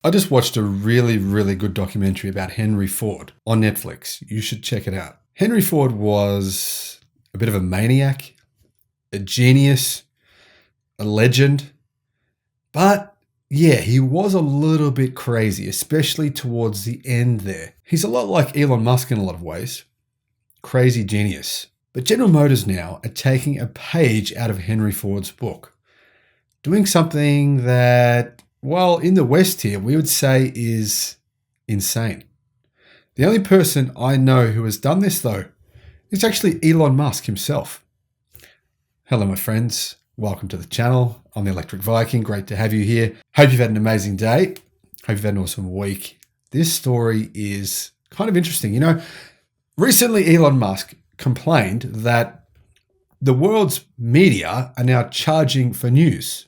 I just watched a really, really good documentary about Henry Ford on Netflix. You should check it out. Henry Ford was a bit of a maniac, a genius, a legend, but yeah, he was a little bit crazy, especially towards the end there. He's a lot like Elon Musk in a lot of ways. Crazy genius. But General Motors now are taking a page out of Henry Ford's book, doing something that, well, in the West here, we would say is insane. The only person I know who has done this, though, is actually Elon Musk himself. Hello, my friends. Welcome to the channel. I'm the Electric Viking. Great to have you here. Hope you've had an amazing day. Hope you've had an awesome week. This story is kind of interesting. You know, recently Elon Musk complained that the world's media are now charging for news.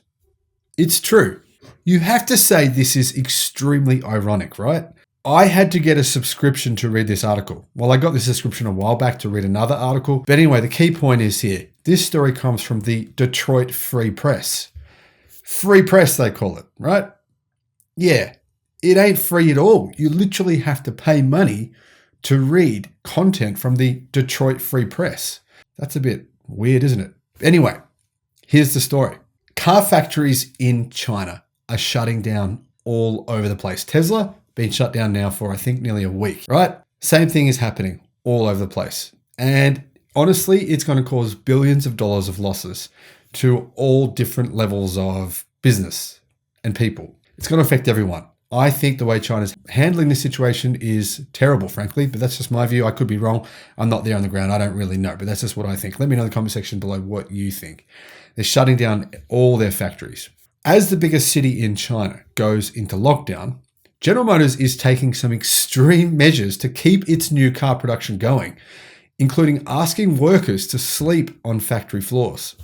It's true. You have to say this is extremely ironic, right? I had to get a subscription to read this article. Well, I got this subscription a while back to read another article. But anyway, the key point is here. This story comes from the Detroit Free Press. Free press, they call it, right? Yeah, it ain't free at all. You literally have to pay money to read content from the Detroit Free Press. That's a bit weird, isn't it? Anyway, here's the story. Car factories in China are shutting down all over the place. Tesla been shut down now for, I think, nearly a week, right? Same thing is happening all over the place. And honestly, it's going to cause billions of dollars of losses to all different levels of business and people. It's going to affect everyone. I think the way China's handling this situation is terrible, frankly, but that's just my view. I could be wrong. I'm not there on the ground. I don't really know, but that's just what I think. Let me know in the comment section below what you think. They're shutting down all their factories. As the biggest city in China goes into lockdown, General Motors is taking some extreme measures to keep its new car production going, including asking workers to sleep on factory floors.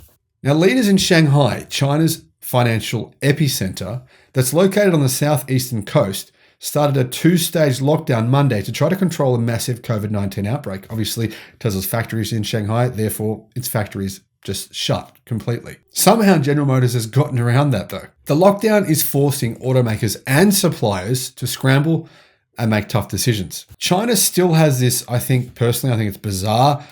Now, leaders in Shanghai, China's financial epicenter that's located on the southeastern coast, started a two-stage lockdown Monday to try to control a massive COVID-19 outbreak. Obviously, Tesla's factories in Shanghai, therefore its factories just shut completely. Somehow General Motors has gotten around that though. The lockdown is forcing automakers and suppliers to scramble and make tough decisions. China still has this, I think it's bizarre,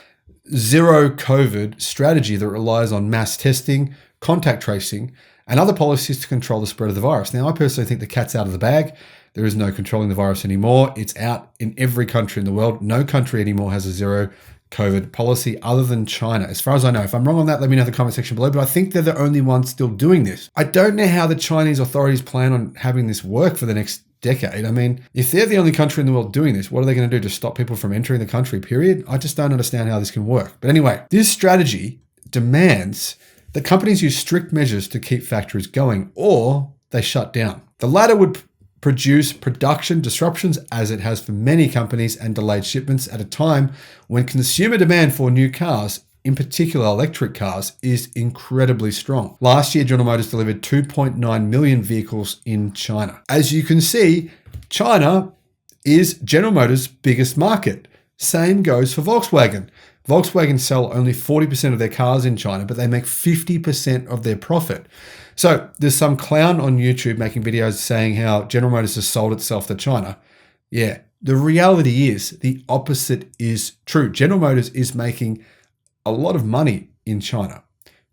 zero COVID strategy that relies on mass testing, contact tracing, and other policies to control the spread of the virus. Now, I personally think the cat's out of the bag. There is no controlling the virus anymore. It's out in every country in the world. No country anymore has a zero COVID policy other than China, as far as I know. If I'm wrong on that, let me know in the comment section below, but I think they're the only ones still doing this. I don't know how the Chinese authorities plan on having this work for the next decade. I mean, if they're the only country in the world doing this, what are they going to do to stop people from entering the country, period? I just don't understand how this can work. But anyway, this strategy demands that companies use strict measures to keep factories going, or they shut down. The latter would produce production disruptions, as it has for many companies, and delayed shipments at a time when consumer demand for new cars, in particular electric cars, is incredibly strong. Last year, General Motors delivered 2.9 million vehicles in China. As you can see, China is General Motors' biggest market. Same goes for Volkswagen. Volkswagen sell only 40% of their cars in China, but they make 50% of their profit. So there's some clown on YouTube making videos saying how General Motors has sold itself to China. Yeah, the reality is the opposite is true. General Motors is making a lot of money in China.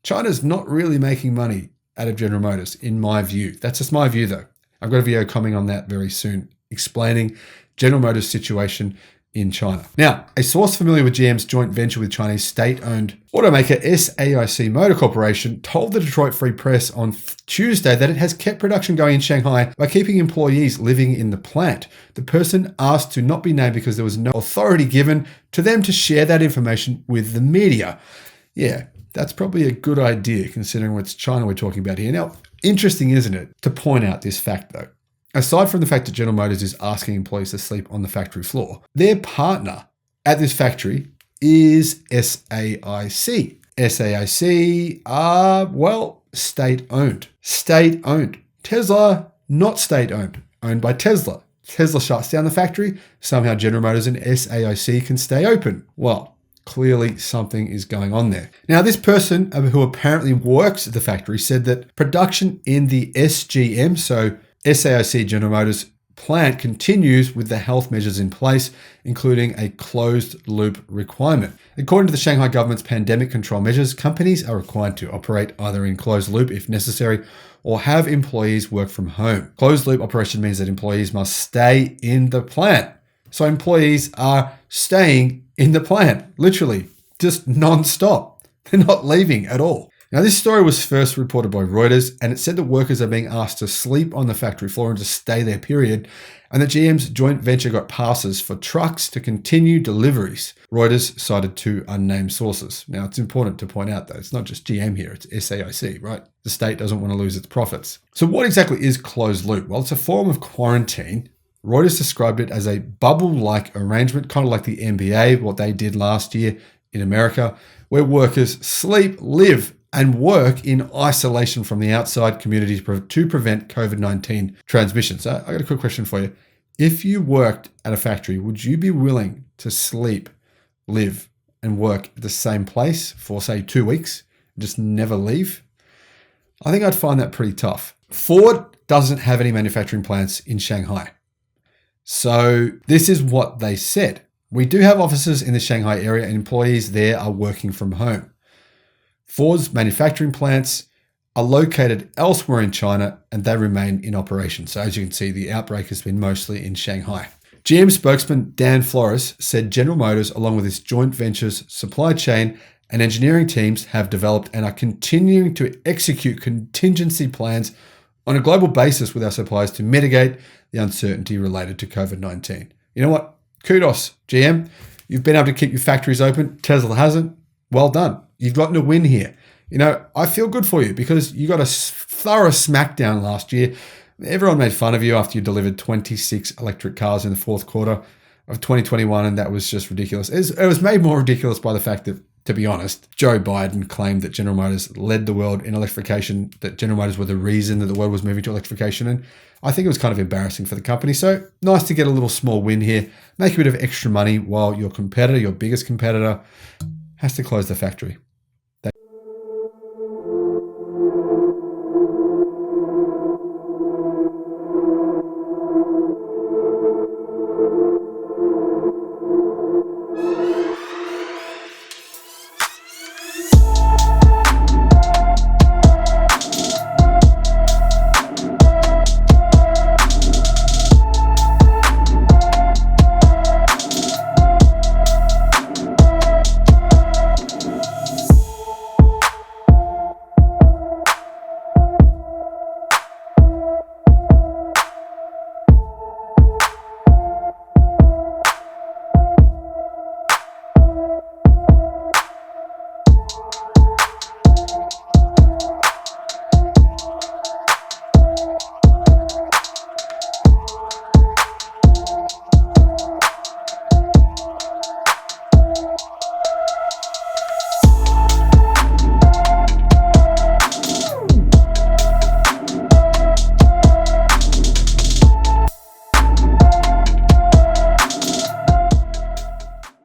China's not really making money out of General Motors, in my view. That's just my view, though. I've got a video coming on that very soon, explaining General Motors' situation in China. Now, a source familiar with GM's joint venture with Chinese state-owned automaker SAIC Motor Corporation told the Detroit Free Press on Tuesday that it has kept production going in Shanghai by keeping employees living in the plant. The person asked to not be named because there was no authority given to them to share that information with the media. Yeah, that's probably a good idea considering it's China we're talking about here. Now, interesting, isn't it, to point out this fact though. Aside from the fact that General Motors is asking employees to sleep on the factory floor, their partner at this factory is SAIC. SAIC are, well, state-owned. State-owned. Tesla, not state-owned. Owned by Tesla. Tesla shuts down the factory. Somehow General Motors and SAIC can stay open. Well, clearly something is going on there. Now, this person who apparently works at the factory said that production in the SGM, so SAIC General Motors plant continues with the health measures in place, including a closed loop requirement. According to the Shanghai government's pandemic control measures, companies are required to operate either in closed loop if necessary or have employees work from home. Closed loop operation means that employees must stay in the plant. So employees are staying in the plant, literally, just non-stop. They're not leaving at all. Now, this story was first reported by Reuters, and it said that workers are being asked to sleep on the factory floor and to stay there, period, and that GM's joint venture got passes for trucks to continue deliveries. Reuters cited two unnamed sources. Now, it's important to point out, though, it's not just GM here, it's SAIC, right? The state doesn't want to lose its profits. So what exactly is closed loop? Well, it's a form of quarantine. Reuters described it as a bubble-like arrangement, kind of like the NBA, what they did last year in America, where workers sleep, live, and work in isolation from the outside community to prevent COVID-19 transmission. So I got a quick question for you. If you worked at a factory, would you be willing to sleep, live, and work at the same place for, say, 2 weeks, just never leave? I think I'd find that pretty tough. Ford doesn't have any manufacturing plants in Shanghai. So this is what they said. We do have offices in the Shanghai area and employees there are working from home. Ford's manufacturing plants are located elsewhere in China and they remain in operation. So as you can see, the outbreak has been mostly in Shanghai. GM spokesman Dan Flores said General Motors, along with its joint ventures, supply chain and engineering teams have developed and are continuing to execute contingency plans on a global basis with our suppliers to mitigate the uncertainty related to COVID-19. You know what? Kudos, GM. You've been able to keep your factories open. Tesla hasn't. Well done. You've gotten a win here. You know, I feel good for you because you got a thorough smackdown last year. Everyone made fun of you after you delivered 26 electric cars in the fourth quarter of 2021, and that was just ridiculous. It was made more ridiculous by the fact that, to be honest, Joe Biden claimed that General Motors led the world in electrification, that General Motors were the reason that the world was moving to electrification, and I think it was kind of embarrassing for the company. So nice to get a little small win here, make a bit of extra money while your competitor, your biggest competitor, has to close the factory.